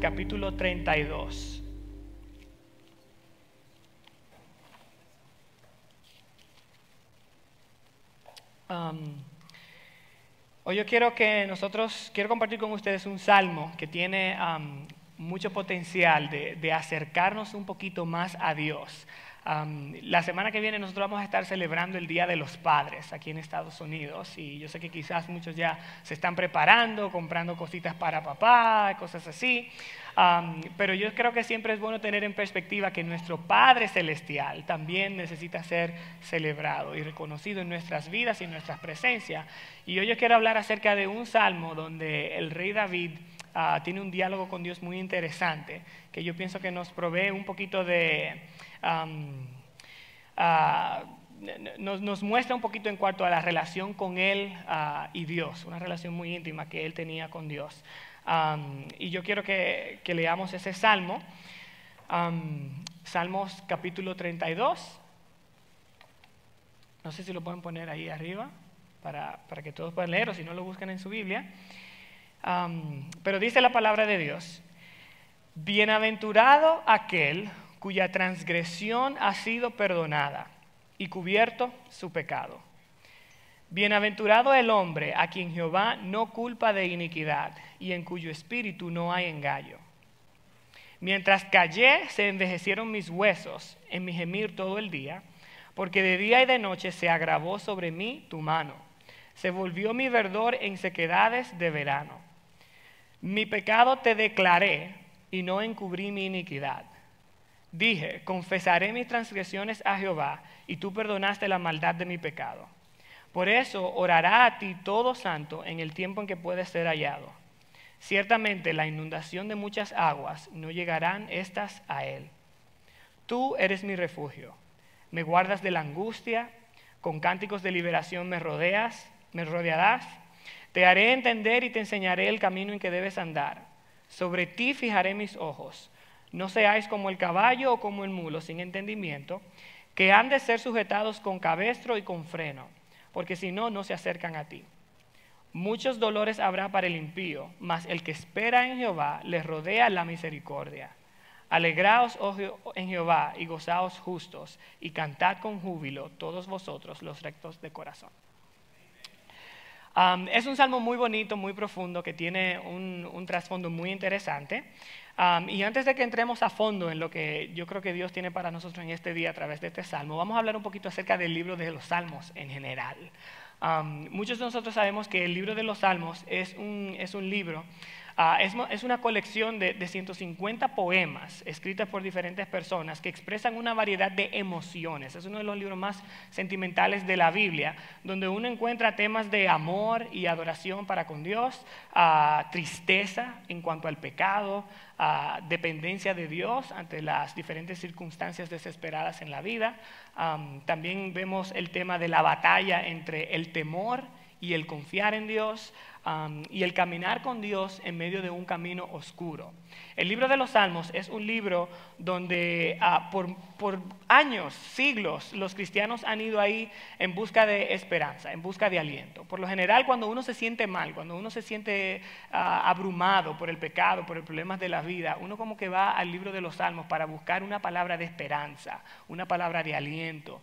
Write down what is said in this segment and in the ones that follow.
capítulo 32. Hoy yo quiero compartir con ustedes un salmo que tiene mucho potencial de acercarnos un poquito más a Dios. La semana que viene nosotros vamos a estar celebrando el Día de los Padres aquí en Estados Unidos, y yo sé que quizás muchos ya se están preparando, comprando cositas para papá, cosas así, pero yo creo que siempre es bueno tener en perspectiva que nuestro Padre Celestial también necesita ser celebrado y reconocido en nuestras vidas y en nuestras presencias. Y hoy yo quiero hablar acerca de un salmo donde el rey David tiene un diálogo con Dios muy interesante, que yo pienso que nos provee un poquito de... nos muestra un poquito en cuanto a la relación con Él y Dios, una relación muy íntima que Él tenía con Dios. Y yo quiero que leamos ese salmo, Salmos capítulo 32. No sé si lo pueden poner ahí arriba para que todos puedan leer, o si no lo buscan en su Biblia. Pero dice la palabra de Dios: bienaventurado aquel cuya transgresión ha sido perdonada y cubierto su pecado. Bienaventurado el hombre a quien Jehová no culpa de iniquidad y en cuyo espíritu no hay engaño. Mientras callé, se envejecieron mis huesos en mi gemir todo el día, porque de día y de noche se agravó sobre mí tu mano. Se volvió mi verdor en sequedades de verano. Mi pecado te declaré y no encubrí mi iniquidad. Dije, confesaré mis transgresiones a Jehová, y tú perdonaste la maldad de mi pecado. Por eso orará a ti todo santo en el tiempo en que puede ser hallado. Ciertamente la inundación de muchas aguas no llegarán estas a él. Tú eres mi refugio, me guardas de la angustia, con cánticos de liberación me rodearás. Te haré entender y te enseñaré el camino en que debes andar. Sobre ti fijaré mis ojos. No seáis como el caballo o como el mulo sin entendimiento, que han de ser sujetados con cabestro y con freno, porque si no, no se acercan a ti. Muchos dolores habrá para el impío, mas el que espera en Jehová les rodea la misericordia. Alegraos en Jehová y gozaos justos, y cantad con júbilo todos vosotros los rectos de corazón. Es un salmo muy bonito, muy profundo, que tiene un trasfondo muy interesante. Y antes de que entremos a fondo en lo que yo creo que Dios tiene para nosotros en este día a través de este salmo, vamos a hablar un poquito acerca del libro de los salmos en general. Muchos de nosotros sabemos que el libro de los salmos es un libro, es una colección de 150 poemas escritas por diferentes personas que expresan una variedad de emociones. Es uno de los libros más sentimentales de la Biblia, donde uno encuentra temas de amor y adoración para con Dios, tristeza en cuanto al pecado, dependencia de Dios ante las diferentes circunstancias desesperadas en la vida. También vemos el tema de la batalla entre el temor y el confiar en Dios, y el caminar con Dios en medio de un camino oscuro. El libro de los Salmos es un libro donde por años, siglos, los cristianos han ido ahí en busca de esperanza, en busca de aliento. Por lo general, cuando uno se siente mal, cuando uno se siente abrumado por el pecado, por los problemas de la vida, uno como que va al libro de los Salmos para buscar una palabra de esperanza, una palabra de aliento.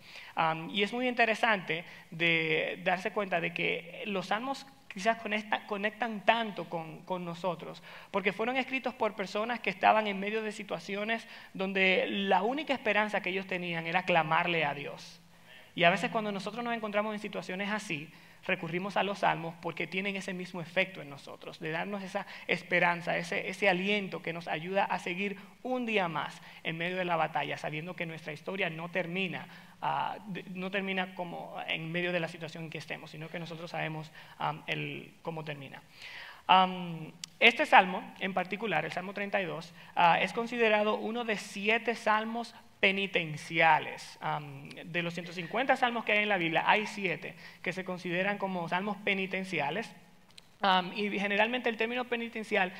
Y es muy interesante de darse cuenta de que los Salmos quizás conectan tanto con nosotros, porque fueron escritos por personas que estaban en medio de situaciones donde la única esperanza que ellos tenían era clamarle a Dios. Y a veces cuando nosotros nos encontramos en situaciones así, recurrimos a los salmos porque tienen ese mismo efecto en nosotros, de darnos esa esperanza, ese aliento que nos ayuda a seguir un día más en medio de la batalla, sabiendo que nuestra historia no termina como en medio de la situación en que estemos, sino que nosotros sabemos cómo termina. Este salmo en particular, el Salmo 32, es considerado uno de 7 salmos penitenciales. De los 150 salmos que hay en la Biblia, hay 7 que se consideran como salmos penitenciales. Y generalmente el término penitencial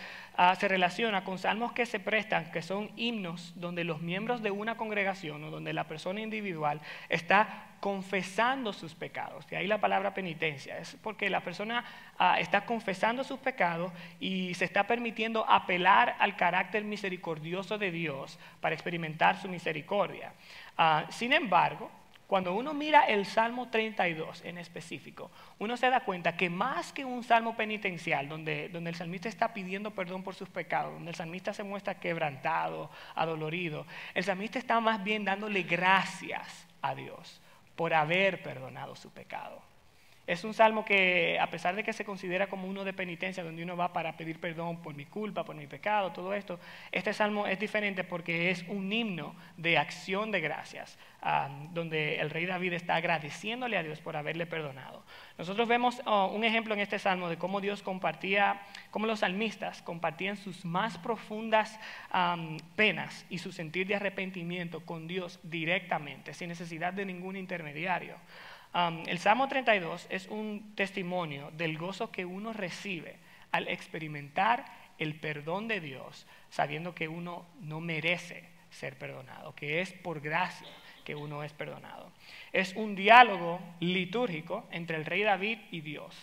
se relaciona con salmos que se prestan, que son himnos donde los miembros de una congregación o donde la persona individual está confesando sus pecados. De ahí la palabra penitencia, es porque la persona está confesando sus pecados y se está permitiendo apelar al carácter misericordioso de Dios para experimentar su misericordia. Sin embargo, cuando uno mira el Salmo 32 en específico, uno se da cuenta que más que un salmo penitencial, donde el salmista está pidiendo perdón por sus pecados, donde el salmista se muestra quebrantado, adolorido, el salmista está más bien dándole gracias a Dios por haber perdonado su pecado. Es un salmo que, a pesar de que se considera como uno de penitencia, donde uno va para pedir perdón por mi culpa, por mi pecado, todo esto, este salmo es diferente porque es un himno de acción de gracias, donde el rey David está agradeciéndole a Dios por haberle perdonado. Nosotros vemos un ejemplo en este salmo de cómo Dios compartía, cómo los salmistas compartían sus más profundas penas y su sentir de arrepentimiento con Dios directamente, sin necesidad de ningún intermediario. El Salmo 32 es un testimonio del gozo que uno recibe al experimentar el perdón de Dios, sabiendo que uno no merece ser perdonado, que es por gracia que uno es perdonado. Es un diálogo litúrgico entre el rey David y Dios,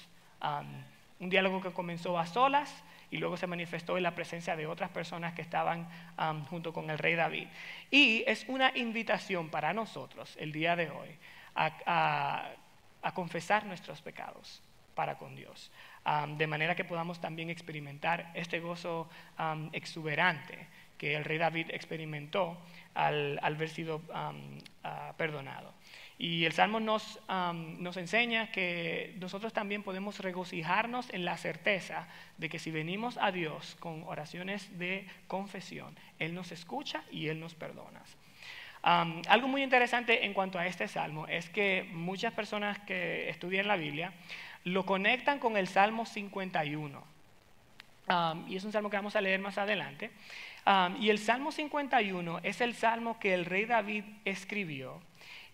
un diálogo que comenzó a solas y luego se manifestó en la presencia de otras personas que estaban junto con el rey David. Y es una invitación para nosotros el día de hoy a confesar nuestros pecados para con Dios, de manera que podamos también experimentar este gozo exuberante que el rey David experimentó al haber sido perdonado. Y el Salmo nos enseña que nosotros también podemos regocijarnos en la certeza de que si venimos a Dios con oraciones de confesión, Él nos escucha y Él nos perdona. Algo muy interesante en cuanto a este salmo es que muchas personas que estudian la Biblia lo conectan con el Salmo 51. Y es un salmo que vamos a leer más adelante. Y el Salmo 51 es el salmo que el rey David escribió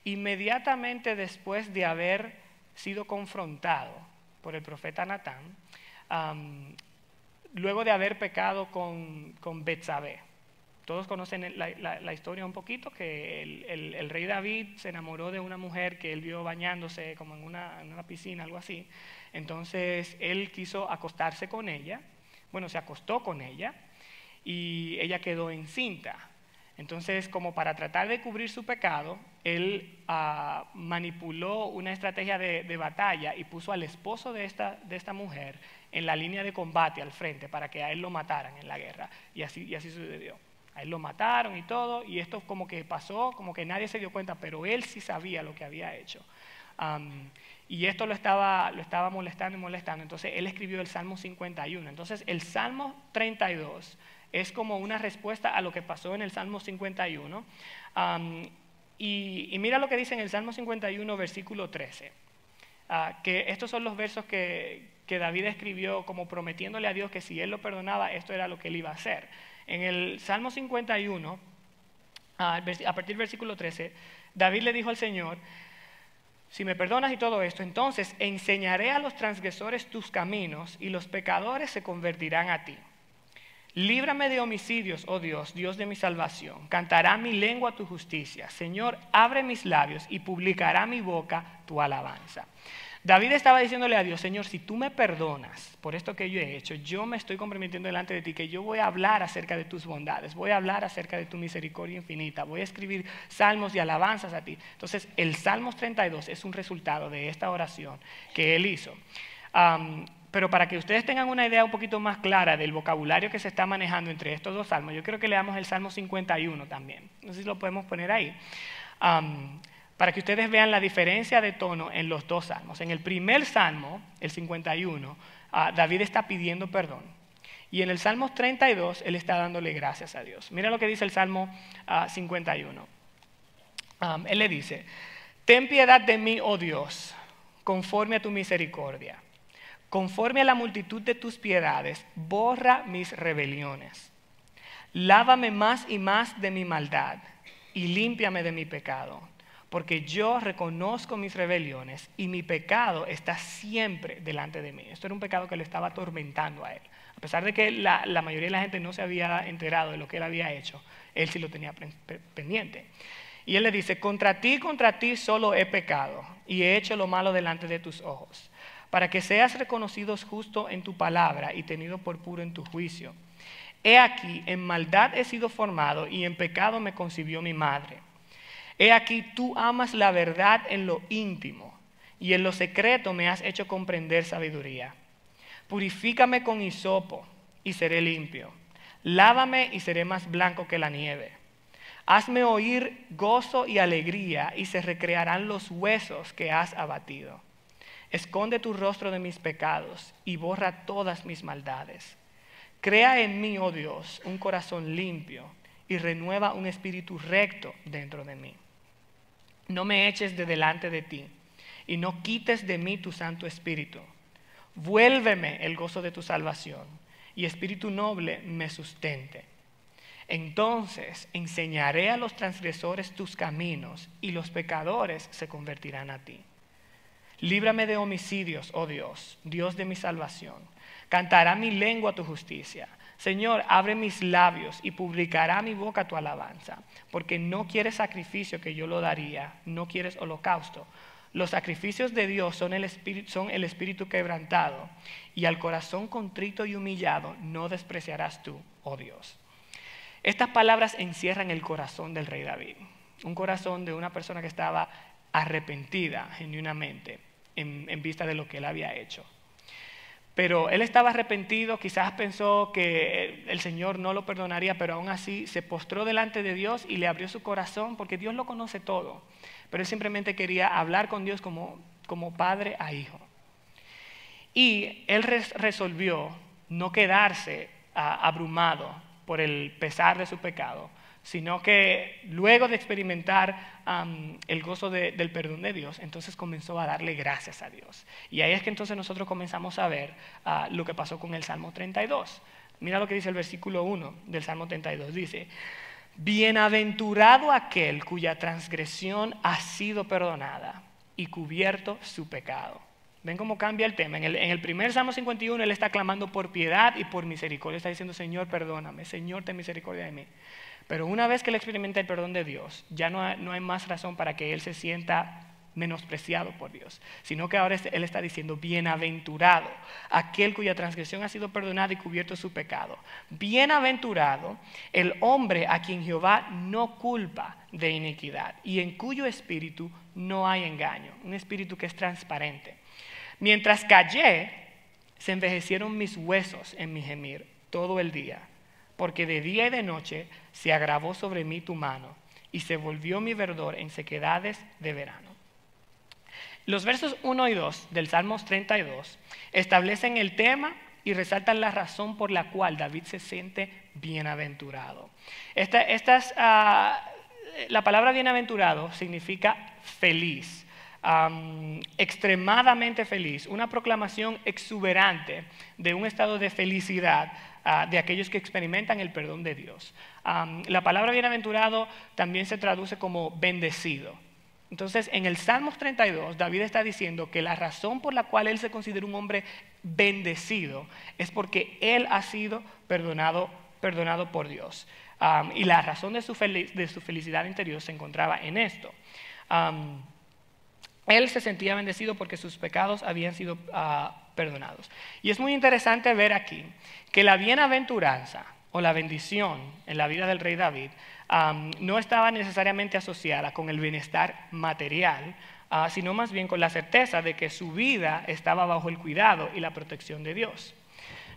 inmediatamente después de haber sido confrontado por el profeta Natán, luego de haber pecado con Betsabé. Todos conocen la historia un poquito, que el rey David se enamoró de una mujer que él vio bañándose como en una piscina, algo así. Entonces él quiso acostarse con ella, bueno, se acostó con ella y ella quedó encinta. Entonces, como para tratar de cubrir su pecado, él manipuló una estrategia de batalla y puso al esposo de esta mujer en la línea de combate al frente para que a él lo mataran en la guerra. Y así sucedió. A él lo mataron y todo, y esto como que pasó, como que nadie se dio cuenta, pero él sí sabía lo que había hecho. Y esto lo estaba molestando y molestando. Entonces él escribió el Salmo 51. Entonces el Salmo 32 es como una respuesta a lo que pasó en el Salmo 51. Y mira lo que dice en el Salmo 51, versículo 13. Que estos son los versos que David escribió como prometiéndole a Dios que si él lo perdonaba, esto era lo que él iba a hacer. En el Salmo 51, a partir del versículo 13, David le dijo al Señor: si me perdonas y todo esto, entonces enseñaré a los transgresores tus caminos y los pecadores se convertirán a ti. Líbrame de homicidios, oh Dios, Dios de mi salvación. Cantará mi lengua tu justicia. Señor, abre mis labios y publicará mi boca tu alabanza. David estaba diciéndole a Dios: Señor, si tú me perdonas por esto que yo he hecho, yo me estoy comprometiendo delante de ti que yo voy a hablar acerca de tus bondades, voy a hablar acerca de tu misericordia infinita, voy a escribir salmos y alabanzas a ti. Entonces, el Salmos 32 es un resultado de esta oración que él hizo. Pero para que ustedes tengan una idea un poquito más clara del vocabulario que se está manejando entre estos dos salmos, yo quiero que leamos el Salmo 51 también. No sé si lo podemos poner ahí. Para que ustedes vean la diferencia de tono en los dos salmos. En el primer salmo, el 51, David está pidiendo perdón. Y en el Salmo 32, él está dándole gracias a Dios. Mira lo que dice el Salmo 51. Él le dice: ten piedad de mí, oh Dios, conforme a tu misericordia. Conforme a la multitud de tus piedades, borra mis rebeliones. Lávame más y más de mi maldad y límpiame de mi pecado. porque yo reconozco mis rebeliones y mi pecado está siempre delante de mí. Esto era un pecado que le estaba atormentando a él. A pesar de que la mayoría de la gente no se había enterado de lo que él había hecho, él sí lo tenía pendiente. Y él le dice, contra ti solo he pecado y he hecho lo malo delante de tus ojos, para que seas reconocido justo en tu palabra y tenido por puro en tu juicio. He aquí, en maldad he sido formado y en pecado me concibió mi madre. He aquí, tú amas la verdad en lo íntimo y en lo secreto me has hecho comprender sabiduría. Purifícame con hisopo y seré limpio. Lávame y seré más blanco que la nieve. Hazme oír gozo y alegría y se recrearán los huesos que has abatido. Esconde tu rostro de mis pecados y borra todas mis maldades. Crea en mí, oh Dios, un corazón limpio y renueva un espíritu recto dentro de mí. No me eches de delante de ti y no quites de mí tu Santo Espíritu. Vuélveme el gozo de tu salvación y espíritu noble me sustente. Entonces enseñaré a los transgresores tus caminos y los pecadores se convertirán a ti. Líbrame de homicidios, oh Dios, Dios de mi salvación. Cantará mi lengua tu justicia. Señor, abre mis labios y publicará mi boca tu alabanza, porque no quieres sacrificio que yo lo daría, no quieres holocausto. Los sacrificios de Dios son el espíritu quebrantado, y al corazón contrito y humillado no despreciarás tú, oh Dios. Estas palabras encierran el corazón del rey David, un corazón de una persona que estaba arrepentida genuinamente en vista de lo que él había hecho. Pero él estaba arrepentido, quizás pensó que el Señor no lo perdonaría, pero aún así se postró delante de Dios y le abrió su corazón, porque Dios lo conoce todo. Pero él simplemente quería hablar con Dios como padre a hijo. Y él resolvió no quedarse abrumado por el pesar de su pecado, sino que luego de experimentar el gozo del perdón de Dios, entonces comenzó a darle gracias a Dios. Y ahí es que entonces nosotros comenzamos a ver lo que pasó con el Salmo 32. Mira lo que dice el versículo 1 del Salmo 32. Dice, bienaventurado aquel cuya transgresión ha sido perdonada y cubierto su pecado. ¿Ven cómo cambia el tema? En el primer Salmo 51 él está clamando por piedad y por misericordia. Está diciendo, Señor, perdóname, Señor, ten misericordia de mí. Pero una vez que él experimenta el perdón de Dios, ya no hay más razón para que él se sienta menospreciado por Dios, sino que ahora él está diciendo, bienaventurado aquel cuya transgresión ha sido perdonada y cubierto su pecado. Bienaventurado el hombre a quien Jehová no culpa de iniquidad y en cuyo espíritu no hay engaño, un espíritu que es transparente. Mientras callé, se envejecieron mis huesos en mi gemir todo el día, porque de día y de noche se agravó sobre mí tu mano y se volvió mi verdor en sequedades de verano. Los versos 1 y 2 del Salmos 32 establecen el tema y resaltan la razón por la cual David se siente bienaventurado. La palabra bienaventurado significa feliz. Extremadamente feliz, una proclamación exuberante de un estado de felicidad de aquellos que experimentan el perdón de Dios. La palabra bienaventurado también se traduce como bendecido. Entonces, en el Salmos 32, David está diciendo que la razón por la cual él se considera un hombre bendecido es porque él ha sido perdonado por Dios. Y la razón de su felicidad interior se encontraba en esto. Él se sentía bendecido porque sus pecados habían sido perdonados. Y es muy interesante ver aquí que la bienaventuranza o la bendición en la vida del rey David no estaba necesariamente asociada con el bienestar material, sino más bien con la certeza de que su vida estaba bajo el cuidado y la protección de Dios.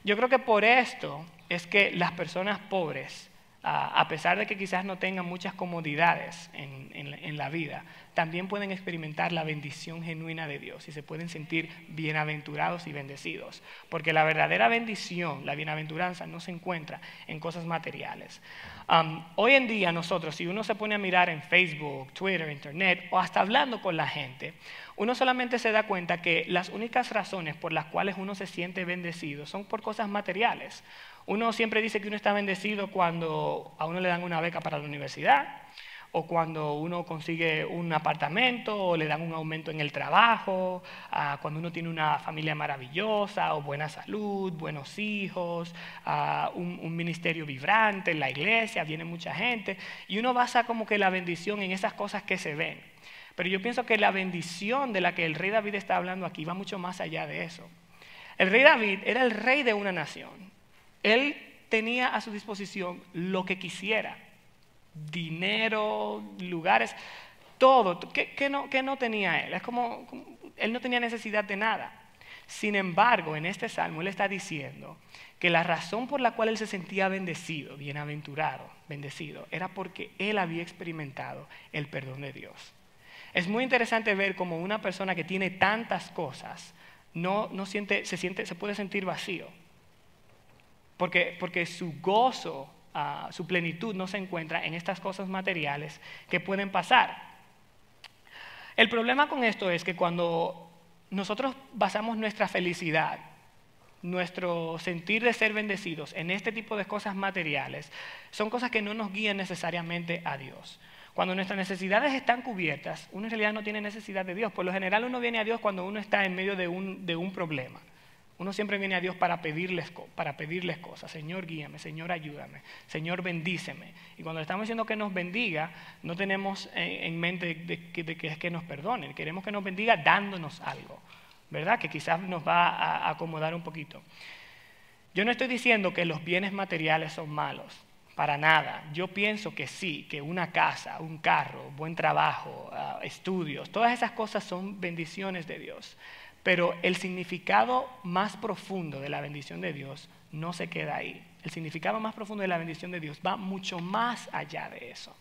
Yo creo que por esto es que las personas pobres, a pesar de que quizás no tengan muchas comodidades en la vida, también pueden experimentar la bendición genuina de Dios y se pueden sentir bienaventurados y bendecidos. Porque la verdadera bendición, la bienaventuranza, no se encuentra en cosas materiales. Hoy en día nosotros, si uno se pone a mirar en Facebook, Twitter, Internet o hasta hablando con la gente, uno solamente se da cuenta que las únicas razones por las cuales uno se siente bendecido son por cosas materiales. Uno siempre dice que uno está bendecido cuando a uno le dan una beca para la universidad, o cuando uno consigue un apartamento o le dan un aumento en el trabajo, cuando uno tiene una familia maravillosa o buena salud, buenos hijos, un ministerio vibrante en la iglesia, viene mucha gente, y uno basa como que la bendición en esas cosas que se ven. Pero yo pienso que la bendición de la que el rey David está hablando aquí va mucho más allá de eso. El rey David era el rey de una nación. Él tenía a su disposición lo que quisiera. Dinero, lugares, todo. ¿Qué no tenía él? Es como él no tenía necesidad de nada. Sin embargo, en este salmo él está diciendo que la razón por la cual él se sentía bendecido, bienaventurado, bendecido, era porque él había experimentado el perdón de Dios. Es muy interesante ver cómo una persona que tiene tantas cosas se puede sentir vacío. Porque su gozo, su plenitud no se encuentra en estas cosas materiales que pueden pasar. El problema con esto es que cuando nosotros basamos nuestra felicidad, nuestro sentir de ser bendecidos en este tipo de cosas materiales, son cosas que no nos guían necesariamente a Dios. Cuando nuestras necesidades están cubiertas, uno en realidad no tiene necesidad de Dios. Por lo general uno viene a Dios cuando uno está en medio de un problema. Uno siempre viene a Dios para pedirles cosas. Señor, guíame. Señor, ayúdame. Señor, bendíceme. Y cuando le estamos diciendo que nos bendiga, no tenemos en mente de que es que nos perdone. Queremos que nos bendiga dándonos algo, ¿verdad? Que quizás nos va a acomodar un poquito. Yo no estoy diciendo que los bienes materiales son malos. Para nada. Yo pienso que sí, que una casa, un carro, buen trabajo, estudios, todas esas cosas son bendiciones de Dios. Pero el significado más profundo de la bendición de Dios no se queda ahí. El significado más profundo de la bendición de Dios va mucho más allá de eso.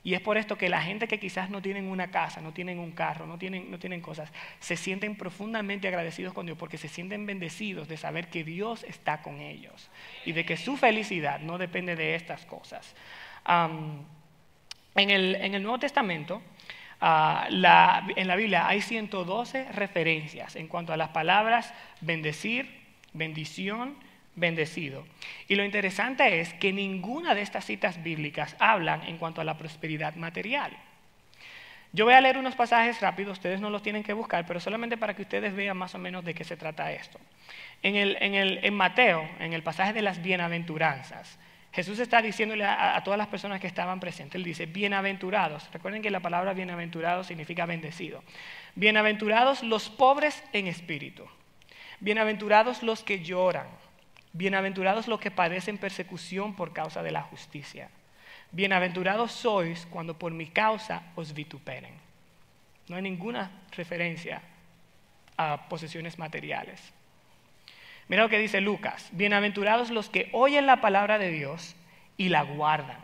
Y es por esto que la gente que quizás no tienen una casa, no tienen un carro, no tienen cosas, se sienten profundamente agradecidos con Dios porque se sienten bendecidos de saber que Dios está con ellos y de que su felicidad no depende de estas cosas. En el Nuevo Testamento, en la Biblia hay 112 referencias en cuanto a las palabras bendecir, bendición, bendecido. Y lo interesante es que ninguna de estas citas bíblicas hablan en cuanto a la prosperidad material. Yo voy a leer unos pasajes rápidos, ustedes no los tienen que buscar, pero solamente para que ustedes vean más o menos de qué se trata esto. En Mateo, en el pasaje de las bienaventuranzas, Jesús está diciéndole a todas las personas que estaban presentes, él dice, bienaventurados. Recuerden que la palabra bienaventurado significa bendecido. Bienaventurados los pobres en espíritu. Bienaventurados los que lloran. Bienaventurados los que padecen persecución por causa de la justicia. Bienaventurados sois cuando por mi causa os vituperen. No hay ninguna referencia a posesiones materiales. Mira lo que dice Lucas. Bienaventurados los que oyen la palabra de Dios y la guardan.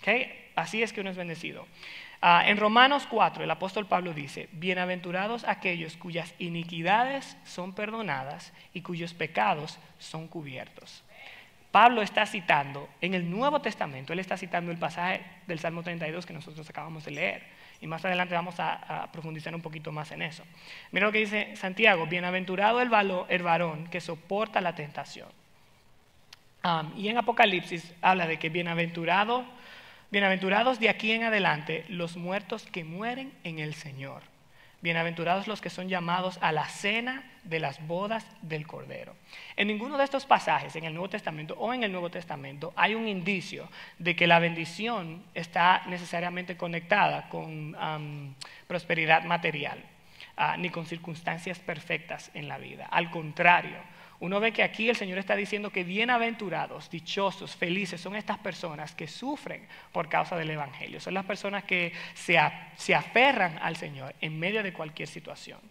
¿Okay? Así es que uno es bendecido. En Romanos 4, el apóstol Pablo dice, bienaventurados aquellos cuyas iniquidades son perdonadas y cuyos pecados son cubiertos. Pablo está citando, en el Nuevo Testamento, él está citando el pasaje del Salmo 32 que nosotros acabamos de leer. Y más adelante vamos a profundizar un poquito más en eso. Mira lo que dice Santiago, bienaventurado el varón que soporta la tentación. Y en Apocalipsis habla de que bienaventurados de aquí en adelante los muertos que mueren en el Señor. Bienaventurados los que son llamados a la cena de las bodas del Cordero. En ninguno de estos pasajes, en el Nuevo Testamento o en el Nuevo Testamento, hay un indicio de que la bendición está necesariamente conectada con prosperidad material, ni con circunstancias perfectas en la vida. Al contrario, uno ve que aquí el Señor está diciendo que bienaventurados, dichosos, felices son estas personas que sufren por causa del Evangelio. Son las personas que se aferran al Señor en medio de cualquier situación.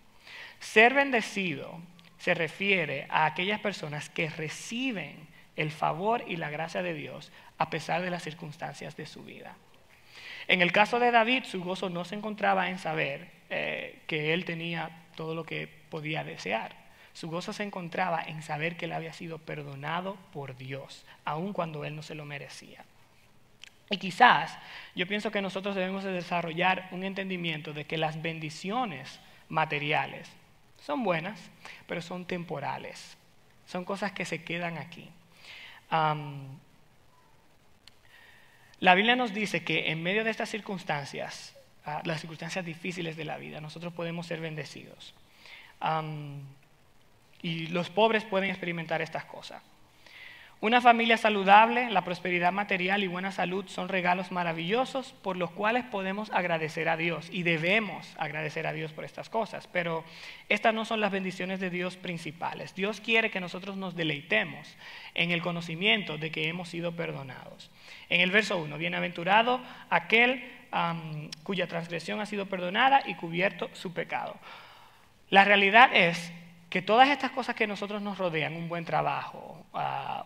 Ser bendecido se refiere a aquellas personas que reciben el favor y la gracia de Dios a pesar de las circunstancias de su vida. En el caso de David, su gozo no se encontraba en saber que él tenía todo lo que podía desear. Su gozo se encontraba en saber que él había sido perdonado por Dios, aun cuando él no se lo merecía. Y quizás yo pienso que nosotros debemos de desarrollar un entendimiento de que las bendiciones materiales son buenas, pero son temporales. Son cosas que se quedan aquí. La Biblia nos dice que en medio de estas circunstancias, las circunstancias difíciles de la vida, nosotros podemos ser bendecidos. Y los pobres pueden experimentar estas cosas. Una familia saludable, la prosperidad material y buena salud son regalos maravillosos por los cuales podemos agradecer a Dios y debemos agradecer a Dios por estas cosas, pero estas no son las bendiciones de Dios principales. Dios quiere que nosotros nos deleitemos en el conocimiento de que hemos sido perdonados. En el verso 1, bienaventurado aquel cuya transgresión ha sido perdonada y cubierto su pecado. La realidad es que todas estas cosas que nosotros nos rodean, un buen trabajo,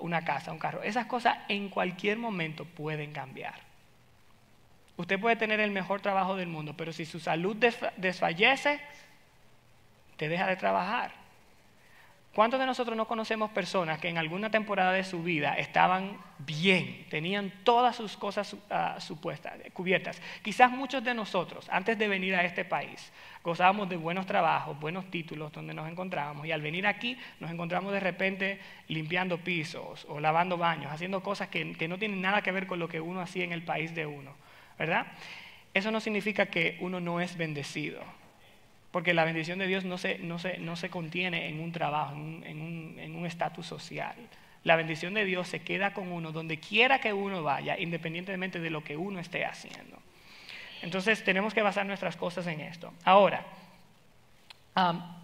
una casa, un carro, esas cosas en cualquier momento pueden cambiar. Usted puede tener el mejor trabajo del mundo, pero si su salud desfallece, te deja de trabajar. ¿Cuántos de nosotros no conocemos personas que en alguna temporada de su vida estaban bien, tenían todas sus cosas cubiertas? Quizás muchos de nosotros, antes de venir a este país, gozábamos de buenos trabajos, buenos títulos donde nos encontrábamos, y al venir aquí nos encontramos de repente limpiando pisos o lavando baños, haciendo cosas que no tienen nada que ver con lo que uno hacía en el país de uno, ¿verdad? Eso no significa que uno no es bendecido. Porque la bendición de Dios no se contiene en un trabajo, en un estatus social. La bendición de Dios se queda con uno donde quiera que uno vaya, independientemente de lo que uno esté haciendo. Entonces tenemos que basar nuestras cosas en esto. Ahora,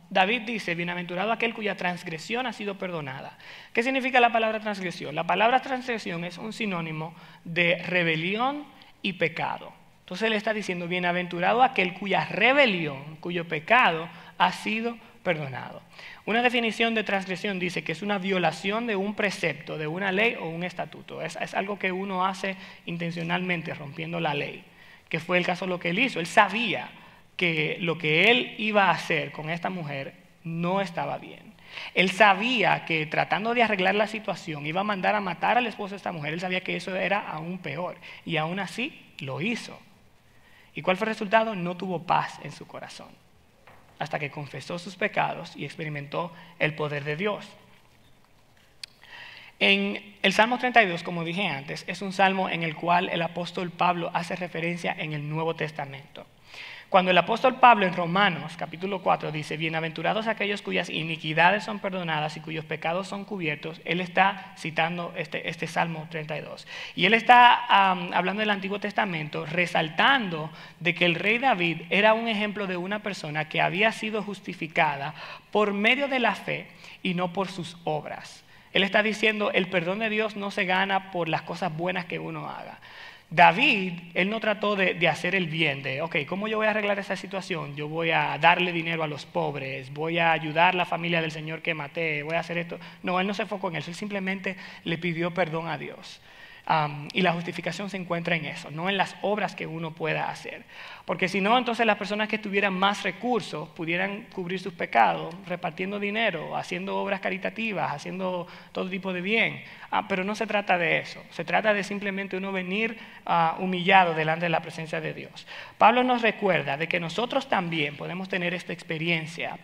David dice, bienaventurado aquel cuya transgresión ha sido perdonada. ¿Qué significa la palabra transgresión? La palabra transgresión es un sinónimo de rebelión y pecado. Entonces él está diciendo, bienaventurado aquel cuya rebelión, cuyo pecado ha sido perdonado. Una definición de transgresión dice que es una violación de un precepto, de una ley o un estatuto. Es algo que uno hace intencionalmente, rompiendo la ley, que fue el caso de lo que él hizo. Él sabía que lo que él iba a hacer con esta mujer no estaba bien. Él sabía que tratando de arreglar la situación iba a mandar a matar al esposo de esta mujer. Él sabía que eso era aún peor y aún así lo hizo. ¿Y cuál fue el resultado? No tuvo paz en su corazón, hasta que confesó sus pecados y experimentó el poder de Dios. En el Salmo 32, como dije antes, es un salmo en el cual el apóstol Pablo hace referencia en el Nuevo Testamento. Cuando el apóstol Pablo en Romanos capítulo 4 dice, bienaventurados aquellos cuyas iniquidades son perdonadas y cuyos pecados son cubiertos, él está citando este Salmo 32. Y él está hablando del Antiguo Testamento, resaltando de que el rey David era un ejemplo de una persona que había sido justificada por medio de la fe y no por sus obras. Él está diciendo, el perdón de Dios no se gana por las cosas buenas que uno haga. David, él no trató de hacer el bien, ¿cómo yo voy a arreglar esa situación? Yo voy a darle dinero a los pobres, voy a ayudar a la familia del Señor que maté, voy a hacer esto. No, él no se enfocó en eso, él simplemente le pidió perdón a Dios. Y la justificación se encuentra en eso, no en las obras que uno pueda hacer. Porque si no, entonces las personas que tuvieran más recursos pudieran cubrir sus pecados, repartiendo dinero, haciendo obras caritativas, haciendo todo tipo de bien. Pero no se trata de eso, se trata de simplemente uno venir humillado delante de la presencia de Dios. Pablo nos recuerda de que nosotros también podemos tener esta experiencia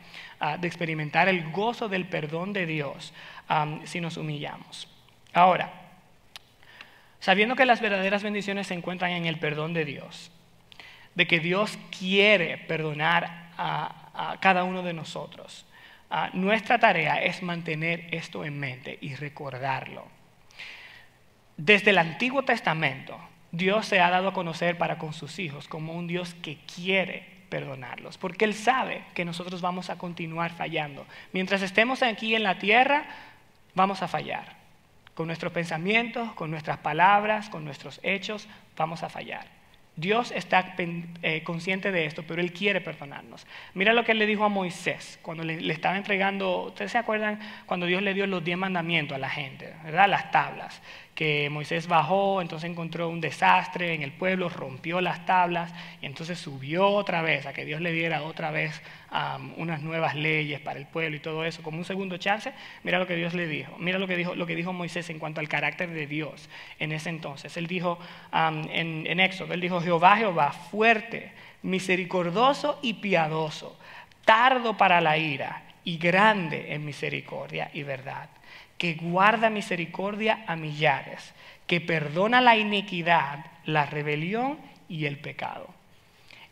de experimentar el gozo del perdón de Dios si nos humillamos. Ahora, sabiendo que las verdaderas bendiciones se encuentran en el perdón de Dios, de que Dios quiere perdonar a cada uno de nosotros, nuestra tarea es mantener esto en mente y recordarlo. Desde el Antiguo Testamento, Dios se ha dado a conocer para con sus hijos como un Dios que quiere perdonarlos, porque Él sabe que nosotros vamos a continuar fallando. Mientras estemos aquí en la tierra, vamos a fallar. Con nuestros pensamientos, con nuestras palabras, con nuestros hechos, vamos a fallar. Dios está consciente de esto, pero Él quiere perdonarnos. Mira lo que Él le dijo a Moisés cuando le estaba entregando. ¿Ustedes se acuerdan cuando Dios le dio los 10 mandamientos a la gente, ¿verdad? Las tablas. Que Moisés bajó, entonces encontró un desastre en el pueblo, rompió las tablas y entonces subió otra vez a que Dios le diera otra vez unas nuevas leyes para el pueblo y todo eso, como un segundo chance. Mira lo que Dios le dijo, mira lo que dijo Moisés en cuanto al carácter de Dios en ese entonces. Él dijo en Éxodo, él dijo, Jehová, fuerte, misericordioso y piadoso, tardo para la ira y grande en misericordia y verdad, que guarda misericordia a millares, que perdona la iniquidad, la rebelión y el pecado.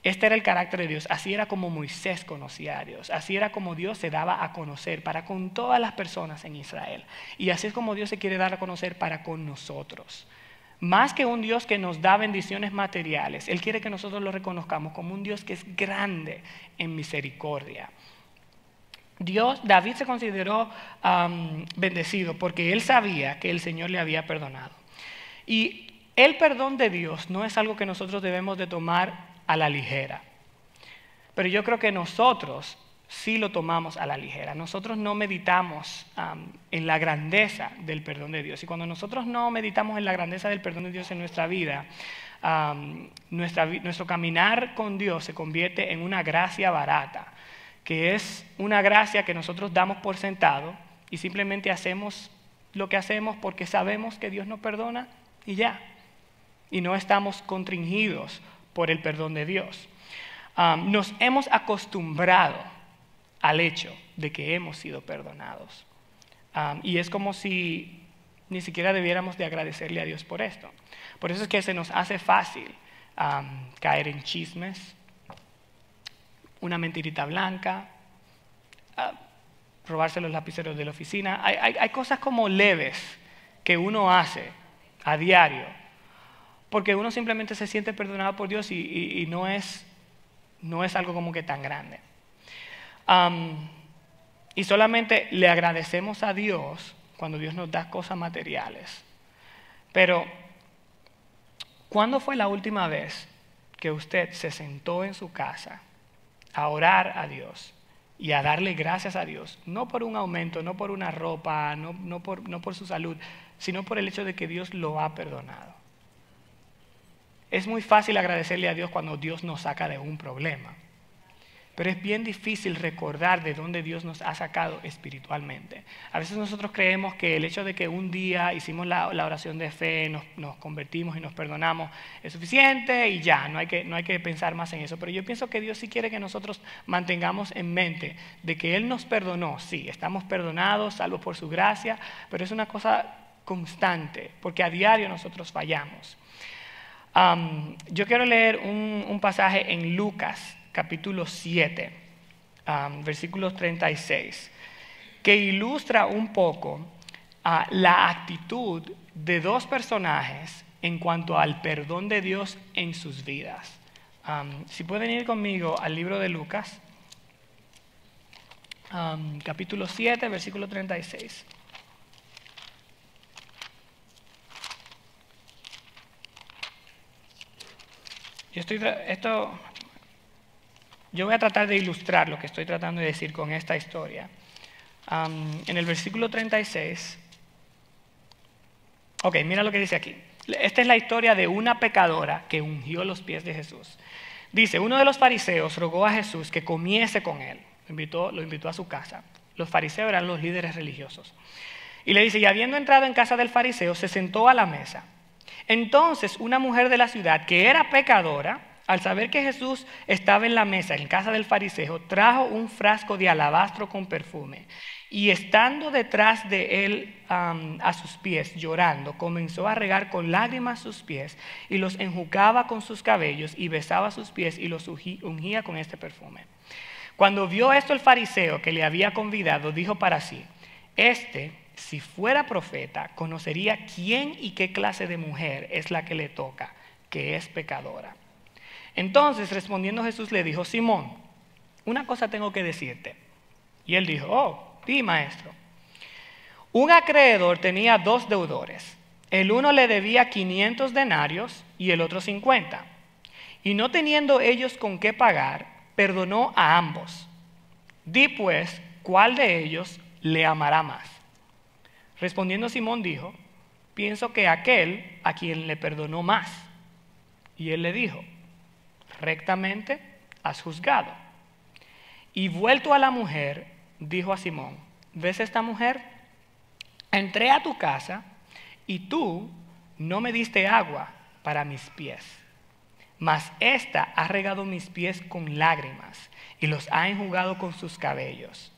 Este era el carácter de Dios. Así era como Moisés conocía a Dios. Así era como Dios se daba a conocer para con todas las personas en Israel. Y así es como Dios se quiere dar a conocer para con nosotros. Más que un Dios que nos da bendiciones materiales, Él quiere que nosotros lo reconozcamos como un Dios que es grande en misericordia. David se consideró bendecido porque él sabía que el Señor le había perdonado. Y el perdón de Dios no es algo que nosotros debemos de tomar a la ligera. Pero yo creo que nosotros sí lo tomamos a la ligera. Nosotros no meditamos en la grandeza del perdón de Dios. Y cuando nosotros no meditamos en la grandeza del perdón de Dios en nuestra vida, nuestro caminar con Dios se convierte en una gracia barata, que es una gracia que nosotros damos por sentado y simplemente hacemos lo que hacemos porque sabemos que Dios nos perdona y ya. Y no estamos constringidos por el perdón de Dios. Nos hemos acostumbrado al hecho de que hemos sido perdonados. Y es como si ni siquiera debiéramos de agradecerle a Dios por esto. Por eso es que se nos hace fácil caer en chismes, una mentirita blanca, robarse los lapiceros de la oficina. Hay cosas como leves que uno hace a diario, porque uno simplemente se siente perdonado por Dios y no es algo como que tan grande. Y solamente le agradecemos a Dios cuando Dios nos da cosas materiales. Pero, ¿cuándo fue la última vez que usted se sentó en su casa a orar a Dios y a darle gracias a Dios? No por un aumento, no por una ropa, no por su salud, sino por el hecho de que Dios lo ha perdonado. Es muy fácil agradecerle a Dios cuando Dios nos saca de un problema. Pero es bien difícil recordar de dónde Dios nos ha sacado espiritualmente. A veces nosotros creemos que el hecho de que un día hicimos la oración de fe, nos convertimos y nos perdonamos, es suficiente y ya, no hay que pensar más en eso. Pero yo pienso que Dios sí quiere que nosotros mantengamos en mente de que Él nos perdonó. Sí, estamos perdonados, salvos por su gracia, pero es una cosa constante, porque a diario nosotros fallamos. Yo quiero leer un pasaje en Lucas, capítulo 7, versículos 36, que ilustra un poco la actitud de dos personajes en cuanto al perdón de Dios en sus vidas. Si pueden ir conmigo al libro de Lucas, capítulo 7, versículo 36. Yo voy a tratar de ilustrar lo que estoy tratando de decir con esta historia. En el versículo 36, ok, mira lo que dice aquí. Esta es la historia de una pecadora que ungió los pies de Jesús. Dice, uno de los fariseos rogó a Jesús que comiese con él. Lo invitó a su casa. Los fariseos eran los líderes religiosos. Y le dice, y habiendo entrado en casa del fariseo, se sentó a la mesa. Entonces una mujer de la ciudad que era pecadora, al saber que Jesús estaba en la mesa en casa del fariseo, trajo un frasco de alabastro con perfume y estando detrás de él a sus pies, llorando, comenzó a regar con lágrimas sus pies y los enjugaba con sus cabellos y besaba sus pies y los ungía con este perfume. Cuando vio esto el fariseo que le había convidado, dijo para sí, si fuera profeta, conocería quién y qué clase de mujer es la que le toca, que es pecadora. Entonces, respondiendo Jesús, le dijo, Simón, una cosa tengo que decirte. Y él dijo, di, maestro. Un acreedor tenía dos deudores. El uno le debía 500 denarios y el otro 50. Y no teniendo ellos con qué pagar, perdonó a ambos. Di pues, ¿cuál de ellos le amará más? Respondiendo Simón dijo, pienso que aquel a quien le perdonó más. Y él le dijo, rectamente has juzgado. Y vuelto a la mujer, dijo a Simón, ¿ves esta mujer? Entré a tu casa y tú no me diste agua para mis pies, mas ésta ha regado mis pies con lágrimas y los ha enjugado con sus cabellos.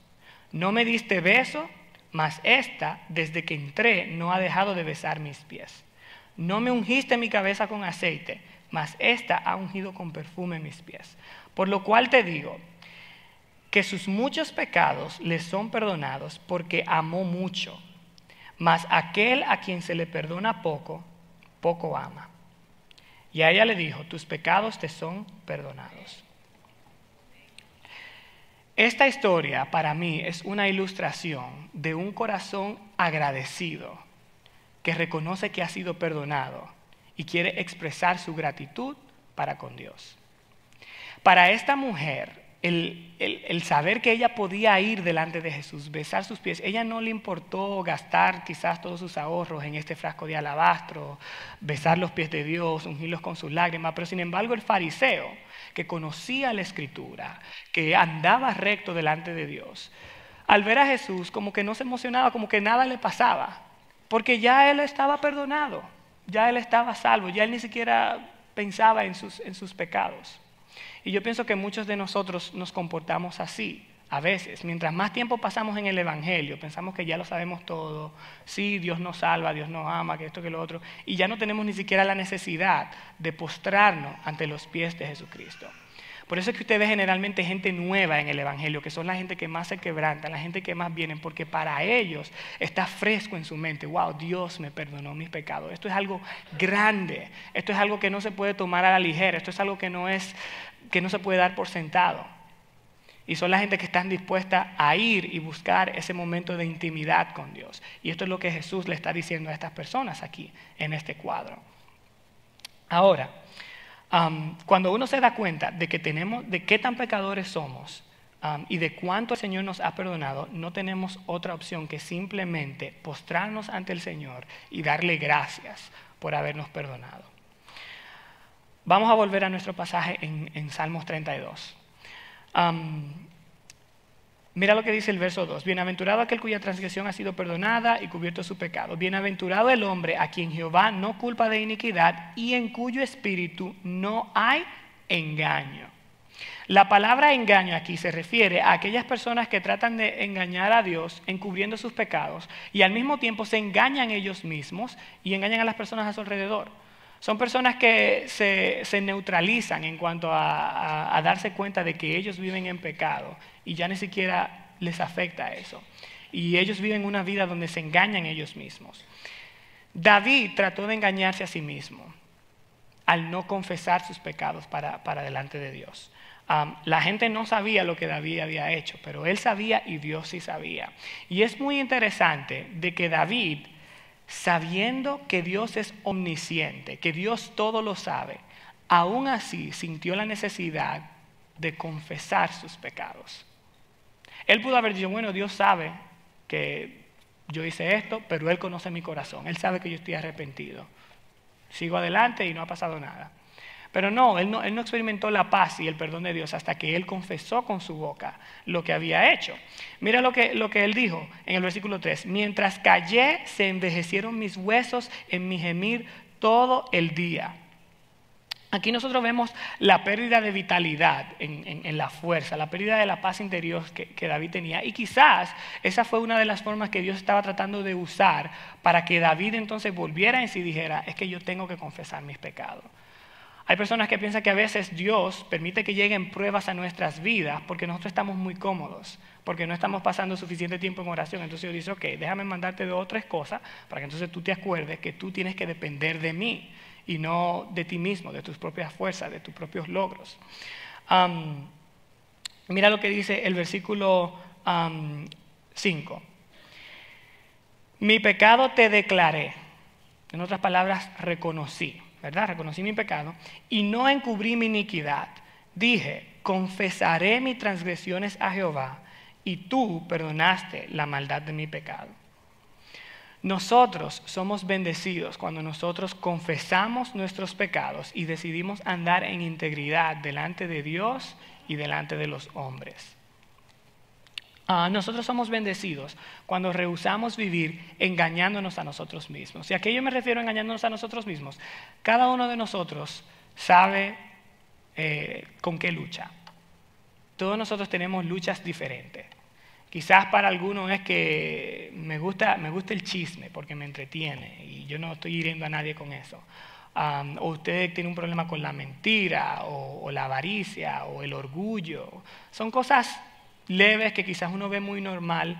No me diste beso, mas esta, desde que entré, no ha dejado de besar mis pies. No me ungiste mi cabeza con aceite, mas esta ha ungido con perfume mis pies. Por lo cual te digo, que sus muchos pecados le son perdonados porque amó mucho. Mas aquel a quien se le perdona poco, poco ama. Y a ella le dijo, tus pecados te son perdonados. Esta historia para mí es una ilustración de un corazón agradecido que reconoce que ha sido perdonado y quiere expresar su gratitud para con Dios. Para esta mujer, el saber que ella podía ir delante de Jesús, besar sus pies, ella no le importó gastar quizás todos sus ahorros en este frasco de alabastro, besar los pies de Dios, ungirlos con sus lágrimas, pero sin embargo el fariseo, que conocía la Escritura, que andaba recto delante de Dios, al ver a Jesús como que no se emocionaba, como que nada le pasaba, porque ya él estaba perdonado, ya él estaba salvo, ya él ni siquiera pensaba en sus pecados. Y yo pienso que muchos de nosotros nos comportamos así. A veces, mientras más tiempo pasamos en el Evangelio, pensamos que ya lo sabemos todo. Sí, Dios nos salva, Dios nos ama, que esto, que lo otro. Y ya no tenemos ni siquiera la necesidad de postrarnos ante los pies de Jesucristo. Por eso es que usted ve generalmente gente nueva en el Evangelio, que son la gente que más se quebrantan, la gente que más vienen, porque para ellos está fresco en su mente. Wow, Dios me perdonó mis pecados. Esto es algo grande, esto es algo que no se puede tomar a la ligera, esto es algo que no se puede dar por sentado. Y son la gente que están dispuestas a ir y buscar ese momento de intimidad con Dios. Y esto es lo que Jesús le está diciendo a estas personas aquí, en este cuadro. Ahora, cuando uno se da cuenta de qué tan pecadores somos y de cuánto el Señor nos ha perdonado, no tenemos otra opción que simplemente postrarnos ante el Señor y darle gracias por habernos perdonado. Vamos a volver a nuestro pasaje en Salmos 32. Mira lo que dice el verso 2. Bienaventurado aquel cuya transgresión ha sido perdonada y cubierto su pecado. Bienaventurado el hombre a quien Jehová no culpa de iniquidad y en cuyo espíritu no hay engaño. La palabra engaño aquí se refiere a aquellas personas que tratan de engañar a Dios encubriendo sus pecados y al mismo tiempo se engañan ellos mismos y engañan a las personas a su alrededor. Son personas que se neutralizan en cuanto a darse cuenta de que ellos viven en pecado y ya ni siquiera les afecta eso. Y ellos viven una vida donde se engañan ellos mismos. David trató de engañarse a sí mismo al no confesar sus pecados para delante de Dios. La gente no sabía lo que David había hecho, pero él sabía y Dios sí sabía. Y es muy interesante de que David, sabiendo que Dios es omnisciente, que Dios todo lo sabe, aún así sintió la necesidad de confesar sus pecados. Él pudo haber dicho, bueno, Dios sabe que yo hice esto, pero Él conoce mi corazón, Él sabe que yo estoy arrepentido. Sigo adelante y no ha pasado nada. Pero no, él no experimentó la paz y el perdón de Dios hasta que él confesó con su boca lo que había hecho. Mira lo que él dijo en el versículo 3. Mientras callé, se envejecieron mis huesos en mi gemir todo el día. Aquí nosotros vemos la pérdida de vitalidad en la fuerza, la pérdida de la paz interior que David tenía. Y quizás esa fue una de las formas que Dios estaba tratando de usar para que David entonces volviera en sí y dijera, es que yo tengo que confesar mis pecados. Hay personas que piensan que a veces Dios permite que lleguen pruebas a nuestras vidas porque nosotros estamos muy cómodos, porque no estamos pasando suficiente tiempo en oración. Entonces Dios dice, ok, déjame mandarte 2 o 3 cosas para que entonces tú te acuerdes que tú tienes que depender de mí y no de ti mismo, de tus propias fuerzas, de tus propios logros. Mira lo que dice el versículo 5. Mi pecado te declaré. En otras palabras, reconocí. ¿Verdad? Reconocí mi pecado y no encubrí mi iniquidad. Dije, confesaré mis transgresiones a Jehová y tú perdonaste la maldad de mi pecado. Nosotros somos bendecidos cuando nosotros confesamos nuestros pecados y decidimos andar en integridad delante de Dios y delante de los hombres. Nosotros somos bendecidos cuando rehusamos vivir engañándonos a nosotros mismos. Y a qué yo me refiero engañándonos a nosotros mismos. Cada uno de nosotros sabe con qué lucha. Todos nosotros tenemos luchas diferentes. Quizás para algunos es que me gusta el chisme porque me entretiene y yo no estoy hiriendo a nadie con eso. O usted tiene un problema con la mentira o la avaricia o el orgullo. Son cosas leves que quizás uno ve muy normal.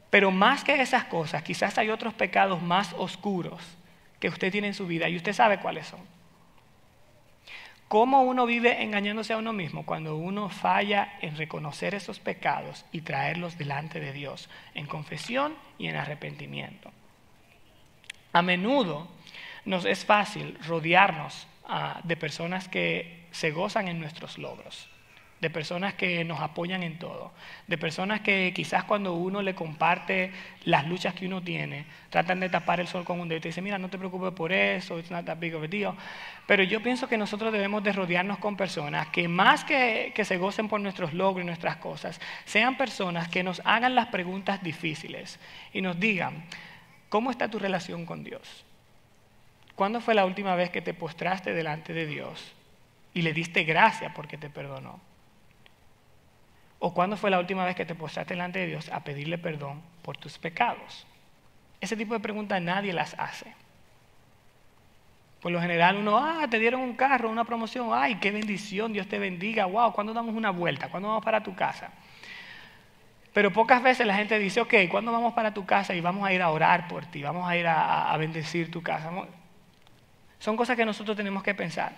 Pero más que esas cosas, quizás hay otros pecados más oscuros que usted tiene en su vida y usted sabe cuáles son. ¿Cómo uno vive engañándose a uno mismo? Cuando uno falla en reconocer esos pecados y traerlos delante de Dios, en confesión y en arrepentimiento. A menudo nos es fácil rodearnos de personas que se gozan en nuestros logros, de personas que nos apoyan en todo, de personas que quizás cuando uno le comparte las luchas que uno tiene, tratan de tapar el sol con un dedo y te dicen, mira, no te preocupes por eso, it's not that big of a deal. Pero yo pienso que nosotros debemos de rodearnos con personas que más que se gocen por nuestros logros y nuestras cosas, sean personas que nos hagan las preguntas difíciles y nos digan, ¿cómo está tu relación con Dios? ¿Cuándo fue la última vez que te postraste delante de Dios y le diste gracias porque te perdonó? ¿O cuándo fue la última vez que te postraste delante de Dios a pedirle perdón por tus pecados? Ese tipo de preguntas nadie las hace. Por lo general uno, te dieron un carro, una promoción, ay, qué bendición, Dios te bendiga, wow, ¿cuándo damos una vuelta? ¿Cuándo vamos para tu casa? Pero pocas veces la gente dice, ok, ¿cuándo vamos para tu casa y vamos a ir a orar por ti? Vamos a ir a bendecir tu casa. Son cosas que nosotros tenemos que pensar.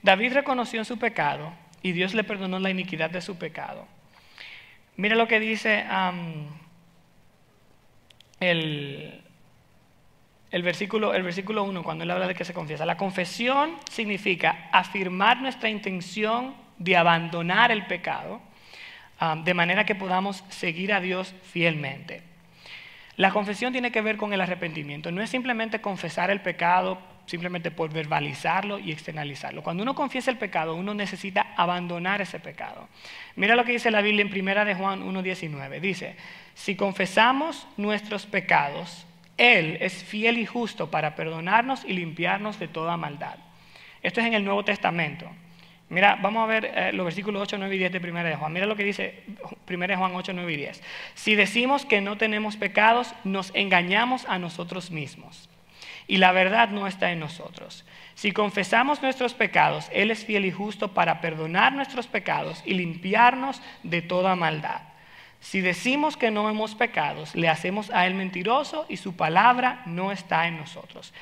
David reconoció en su pecado y Dios le perdonó la iniquidad de su pecado. Mira lo que dice el versículo 1 cuando él habla de que se confiesa. La confesión significa afirmar nuestra intención de abandonar el pecado de manera que podamos seguir a Dios fielmente. La confesión tiene que ver con el arrepentimiento. No es simplemente confesar el pecado simplemente por verbalizarlo y externalizarlo. Cuando uno confiesa el pecado, uno necesita abandonar ese pecado. Mira lo que dice la Biblia en 1 de Juan 1:19. Dice, si confesamos nuestros pecados, Él es fiel y justo para perdonarnos y limpiarnos de toda maldad. Esto es en el Nuevo Testamento. Mira, vamos a ver los versículos 8, 9 y 10 de 1 de Juan. Mira lo que dice 1 de Juan 8, 9 y 10. Si decimos que no tenemos pecados, nos engañamos a nosotros mismos. Y la verdad no está en nosotros. Si confesamos nuestros pecados, Él es fiel y justo para perdonar nuestros pecados y limpiarnos de toda maldad. Si decimos que no hemos pecados, le hacemos a Él mentiroso y su palabra no está en nosotros.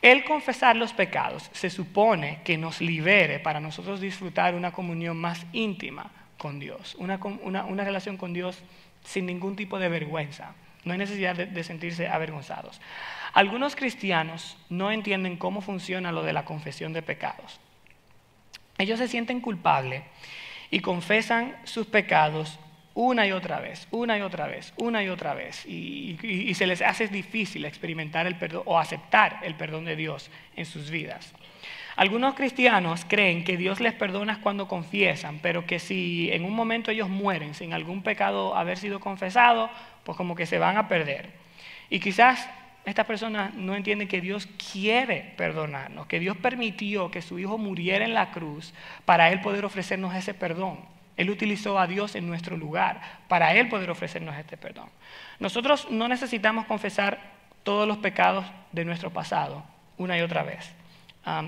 El confesar los pecados se supone que nos libere para nosotros disfrutar una comunión más íntima con Dios, una relación con Dios sin ningún tipo de vergüenza. No hay necesidad de sentirse avergonzados. Algunos cristianos no entienden cómo funciona lo de la confesión de pecados. Ellos se sienten culpables y confesan sus pecados una y otra vez, una y otra vez, una y otra vez. Y se les hace difícil experimentar el perdón o aceptar el perdón de Dios en sus vidas. Algunos cristianos creen que Dios les perdona cuando confiesan, pero que si en un momento ellos mueren sin algún pecado haber sido confesado, pues como que se van a perder. Y quizás estas personas no entienden que Dios quiere perdonarnos, que Dios permitió que su Hijo muriera en la cruz para Él poder ofrecernos ese perdón. Él utilizó a Dios en nuestro lugar para Él poder ofrecernos este perdón. Nosotros no necesitamos confesar todos los pecados de nuestro pasado una y otra vez.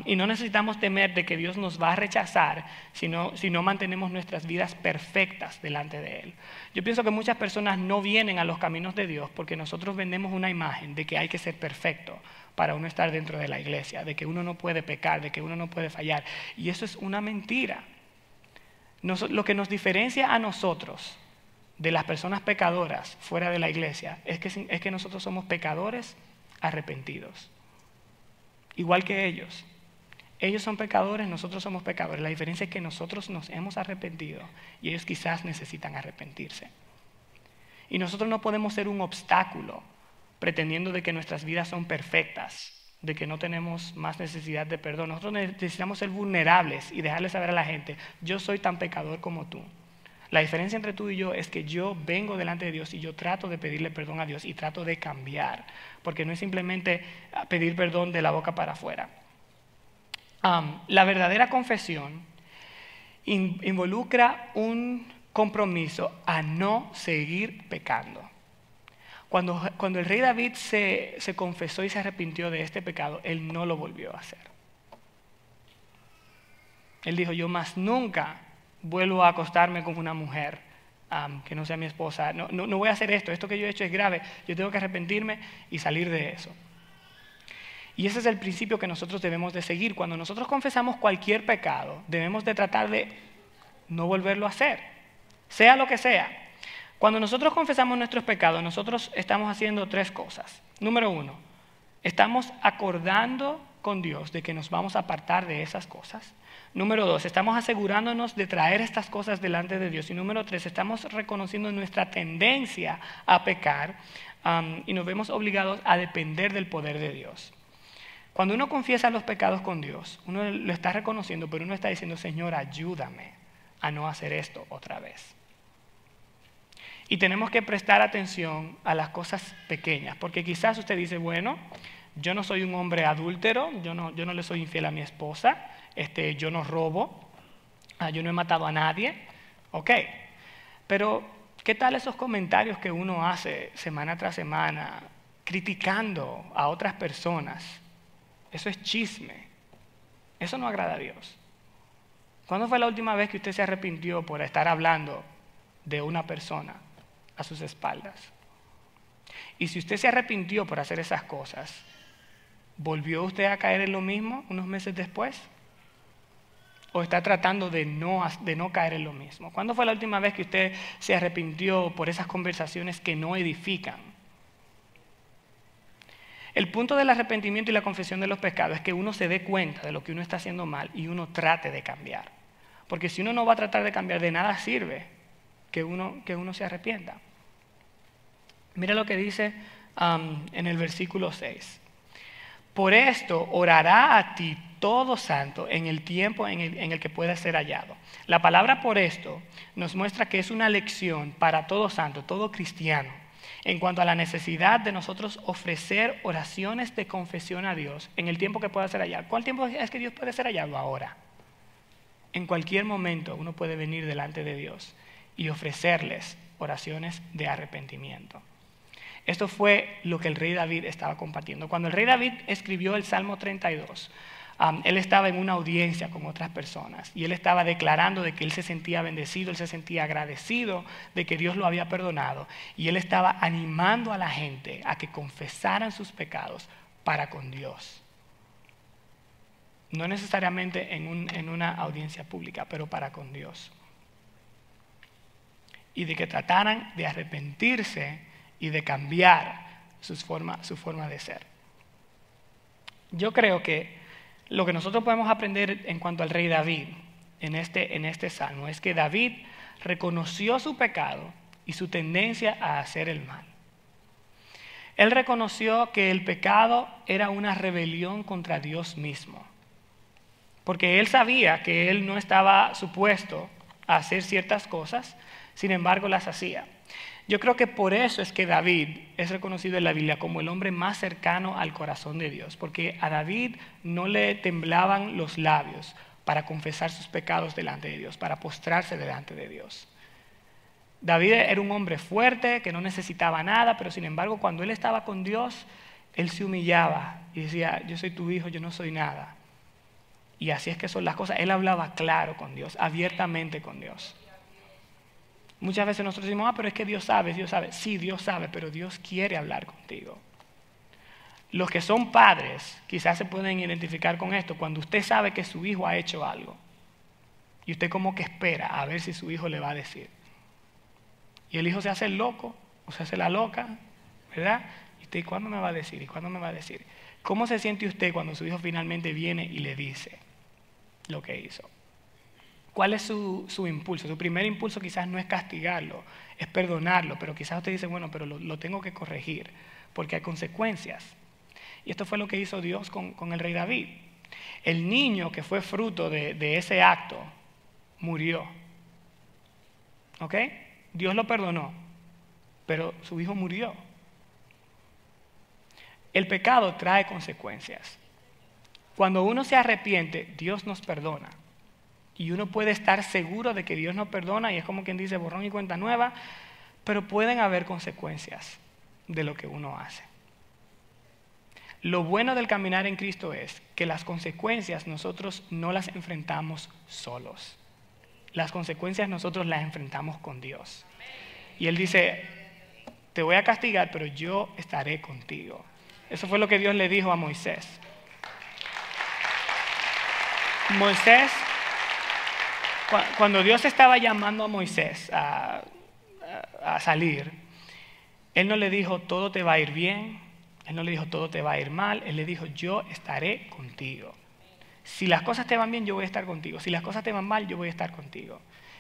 Y no necesitamos temer de que Dios nos va a rechazar si no mantenemos nuestras vidas perfectas delante de Él. Yo pienso que muchas personas no vienen a los caminos de Dios porque nosotros vendemos una imagen de que hay que ser perfecto para uno estar dentro de la iglesia, de que uno no puede pecar, de que uno no puede fallar. Y eso es una mentira. Lo que nos diferencia a nosotros de las personas pecadoras fuera de la iglesia es que nosotros somos pecadores arrepentidos. Igual que ellos. Ellos son pecadores, nosotros somos pecadores. La diferencia es que nosotros nos hemos arrepentido y ellos quizás necesitan arrepentirse. Y nosotros no podemos ser un obstáculo pretendiendo de que nuestras vidas son perfectas, de que no tenemos más necesidad de perdón. Nosotros necesitamos ser vulnerables y dejarle saber a la gente, yo soy tan pecador como tú. La diferencia entre tú y yo es que yo vengo delante de Dios y yo trato de pedirle perdón a Dios y trato de cambiar, porque no es simplemente pedir perdón de la boca para afuera. La verdadera confesión involucra un compromiso a no seguir pecando. Cuando el rey David se confesó y se arrepintió de este pecado, él no lo volvió a hacer. Él dijo, yo más nunca vuelvo a acostarme con una mujer que no sea mi esposa. No voy a hacer esto que yo he hecho es grave, yo tengo que arrepentirme y salir de eso. Y ese es el principio que nosotros debemos de seguir. Cuando nosotros confesamos cualquier pecado, debemos de tratar de no volverlo a hacer, sea lo que sea. Cuando nosotros confesamos nuestros pecados, nosotros estamos haciendo 3 cosas. Número 1, estamos acordando con Dios de que nos vamos a apartar de esas cosas. Número 2, estamos asegurándonos de traer estas cosas delante de Dios. Y número 3, estamos reconociendo nuestra tendencia a pecar y nos vemos obligados a depender del poder de Dios. Cuando uno confiesa los pecados con Dios, uno lo está reconociendo, pero uno está diciendo, Señor, ayúdame a no hacer esto otra vez. Y tenemos que prestar atención a las cosas pequeñas, porque quizás usted dice, bueno, yo no soy un hombre adúltero, yo no le soy infiel a mi esposa, yo no robo, yo no he matado a nadie, ok. Pero, ¿qué tal esos comentarios que uno hace semana tras semana, criticando a otras personas? Eso es chisme, eso no agrada a Dios. ¿Cuándo fue la última vez que usted se arrepintió por estar hablando de una persona a sus espaldas? Y si usted se arrepintió por hacer esas cosas, ¿volvió usted a caer en lo mismo unos meses después? ¿O está tratando de no caer en lo mismo? ¿Cuándo fue la última vez que usted se arrepintió por esas conversaciones que no edifican? El punto del arrepentimiento y la confesión de los pecados es que uno se dé cuenta de lo que uno está haciendo mal y uno trate de cambiar. Porque si uno no va a tratar de cambiar, de nada sirve que uno se arrepienta. Mira lo que dice en el versículo 6. Por esto orará a ti todo santo en el tiempo en el que pueda ser hallado. La palabra por esto nos muestra que es una lección para todo santo, todo cristiano, en cuanto a la necesidad de nosotros ofrecer oraciones de confesión a Dios en el tiempo que pueda ser hallado. ¿Cuál tiempo es que Dios puede ser hallado? Ahora. En cualquier momento uno puede venir delante de Dios y ofrecerles oraciones de arrepentimiento. Esto fue lo que el rey David estaba compartiendo. Cuando el rey David escribió el Salmo 32, él estaba en una audiencia con otras personas y él estaba declarando de que él se sentía bendecido, él se sentía agradecido de que Dios lo había perdonado y él estaba animando a la gente a que confesaran sus pecados para con Dios. No necesariamente en una audiencia pública, pero para con Dios. Y de que trataran de arrepentirse y de cambiar su forma de ser. Yo creo que lo que nosotros podemos aprender en cuanto al rey David en este salmo es que David reconoció su pecado y su tendencia a hacer el mal. Él reconoció que el pecado era una rebelión contra Dios mismo, porque él sabía que él no estaba supuesto a hacer ciertas cosas, sin embargo las hacía. Yo creo que por eso es que David es reconocido en la Biblia como el hombre más cercano al corazón de Dios, porque a David no le temblaban los labios para confesar sus pecados delante de Dios, para postrarse delante de Dios. David era un hombre fuerte, que no necesitaba nada, pero sin embargo cuando él estaba con Dios, él se humillaba y decía, yo soy tu hijo, yo no soy nada. Y así es que son las cosas. Él hablaba claro con Dios, abiertamente con Dios. Muchas veces nosotros decimos, pero es que Dios sabe, Dios sabe. Sí, Dios sabe, pero Dios quiere hablar contigo. Los que son padres quizás se pueden identificar con esto. Cuando usted sabe que su hijo ha hecho algo y usted como que espera a ver si su hijo le va a decir. Y el hijo se hace el loco o se hace la loca, ¿verdad? Y usted, ¿cuándo me va a decir? ¿Y cuándo me va a decir? ¿Cómo se siente usted cuando su hijo finalmente viene y le dice lo que hizo? ¿Cuál es su impulso? Su primer impulso quizás no es castigarlo, es perdonarlo, pero quizás usted dice, bueno, pero lo tengo que corregir, porque hay consecuencias. Y esto fue lo que hizo Dios con el rey David. El niño que fue fruto de ese acto murió. ¿Ok? Dios lo perdonó, pero su hijo murió. El pecado trae consecuencias. Cuando uno se arrepiente, Dios nos perdona. Y uno puede estar seguro de que Dios nos perdona y es como quien dice borrón y cuenta nueva, pero pueden haber consecuencias de lo que uno hace. Lo bueno del caminar en Cristo es que las consecuencias nosotros no las enfrentamos solos. Las consecuencias nosotros las enfrentamos con Dios. Y Él dice, te voy a castigar, pero yo estaré contigo. Eso fue lo que Dios le dijo a Moisés. Moisés, cuando Dios estaba llamando a Moisés a salir, Él no le dijo, todo te va a ir bien. Él no le dijo, todo te va a ir mal. Él le dijo, yo estaré contigo. Si las cosas te van bien, yo voy a estar contigo. Si las cosas te van mal, yo voy a estar contigo.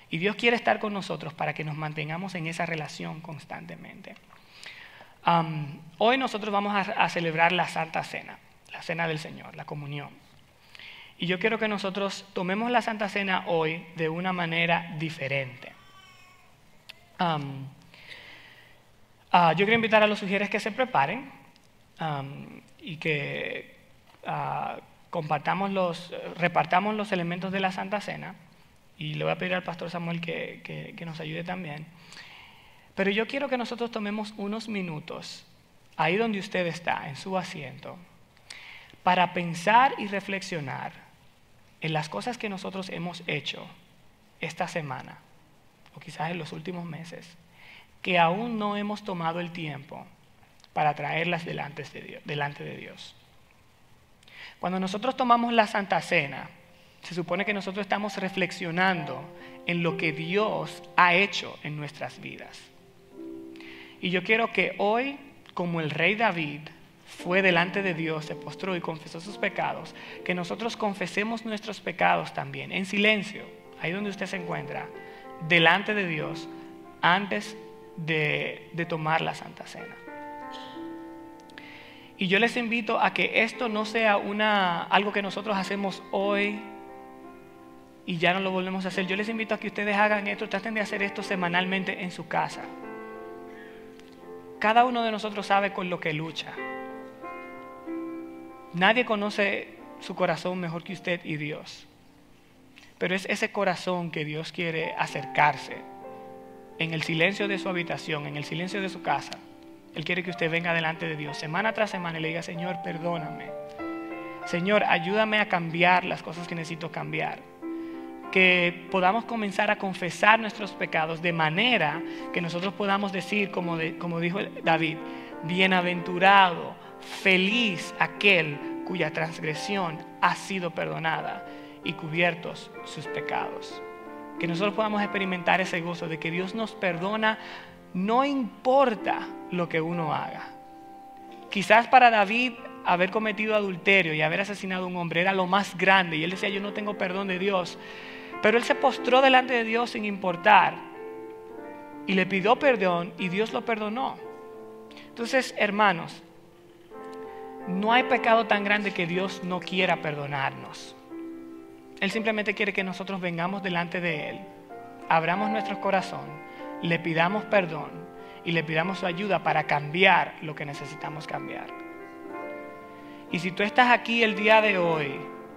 Y Dios quiere estar con nosotros para que nos mantengamos en esa relación constantemente. Hoy nosotros vamos a celebrar la Santa Cena, la Cena del Señor, la comunión. Y yo quiero que nosotros tomemos la Santa Cena hoy de una manera diferente. Yo quiero invitar a los sugieres que se preparen y que repartamos los elementos de la Santa Cena. Y le voy a pedir al pastor Samuel que nos ayude también. Pero yo quiero que nosotros tomemos unos minutos, ahí donde usted está, en su asiento, para pensar y reflexionar en las cosas que nosotros hemos hecho esta semana, o quizás en los últimos meses, que aún no hemos tomado el tiempo para traerlas delante de Dios. Cuando nosotros tomamos la Santa Cena, se supone que nosotros estamos reflexionando en lo que Dios ha hecho en nuestras vidas. Y yo quiero que hoy, como el rey David fue delante de Dios, se postró y confesó sus pecados, que nosotros confesemos nuestros pecados también, en silencio, ahí donde usted se encuentra, delante de Dios, antes de tomar la Santa Cena. Y yo les invito a que esto no sea algo que nosotros hacemos hoy y ya no lo volvemos a hacer. Yo les invito a que ustedes hagan esto, traten de hacer esto semanalmente en su casa. Cada uno de nosotros sabe con lo que lucha. Nadie conoce su corazón mejor que usted y Dios. Pero es ese corazón que Dios quiere acercarse en el silencio de su habitación, en el silencio de su casa. Él quiere que usted venga delante de Dios semana tras semana y le diga, Señor, perdóname. Señor, ayúdame a cambiar las cosas que necesito cambiar. Que podamos comenzar a confesar nuestros pecados de manera que nosotros podamos decir, como dijo David, bienaventurado, feliz aquel cuya transgresión ha sido perdonada y cubiertos sus pecados. Que nosotros podamos experimentar ese gozo de que Dios nos perdona, no importa lo que uno haga. Quizás para David haber cometido adulterio y haber asesinado a un hombre era lo más grande y él decía, yo no tengo perdón de Dios. Pero él se postró delante de Dios sin importar y le pidió perdón y Dios lo perdonó. Entonces, hermanos, no hay pecado tan grande que Dios no quiera perdonarnos. Él simplemente quiere que nosotros vengamos delante de Él, abramos nuestro corazón, le pidamos perdón y le pidamos su ayuda para cambiar lo que necesitamos cambiar. Y si tú estás aquí el día de hoy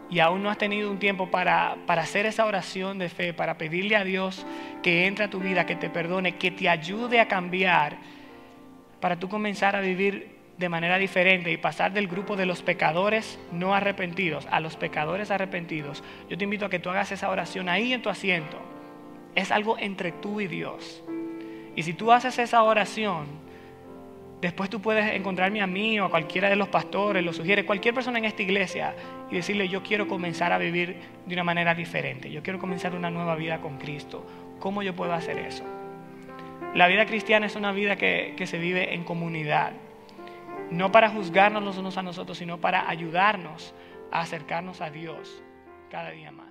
y aún no has tenido un tiempo para hacer esa oración de fe, para pedirle a Dios que entre a tu vida, que te perdone, que te ayude a cambiar, para tú comenzar a vivir de manera diferente y pasar del grupo de los pecadores no arrepentidos a los pecadores arrepentidos, yo te invito a que tú hagas esa oración ahí en tu asiento. Es algo entre tú y Dios. Y si tú haces esa oración, después tú puedes encontrarme a mí o a cualquiera de los pastores, lo sugiere, cualquier persona en esta iglesia y decirle, yo quiero comenzar a vivir de una manera diferente. Yo quiero comenzar una nueva vida con Cristo. ¿Cómo yo puedo hacer eso? La vida cristiana es una vida que se vive en comunidad. No para juzgarnos los unos a nosotros, sino para ayudarnos a acercarnos a Dios cada día más.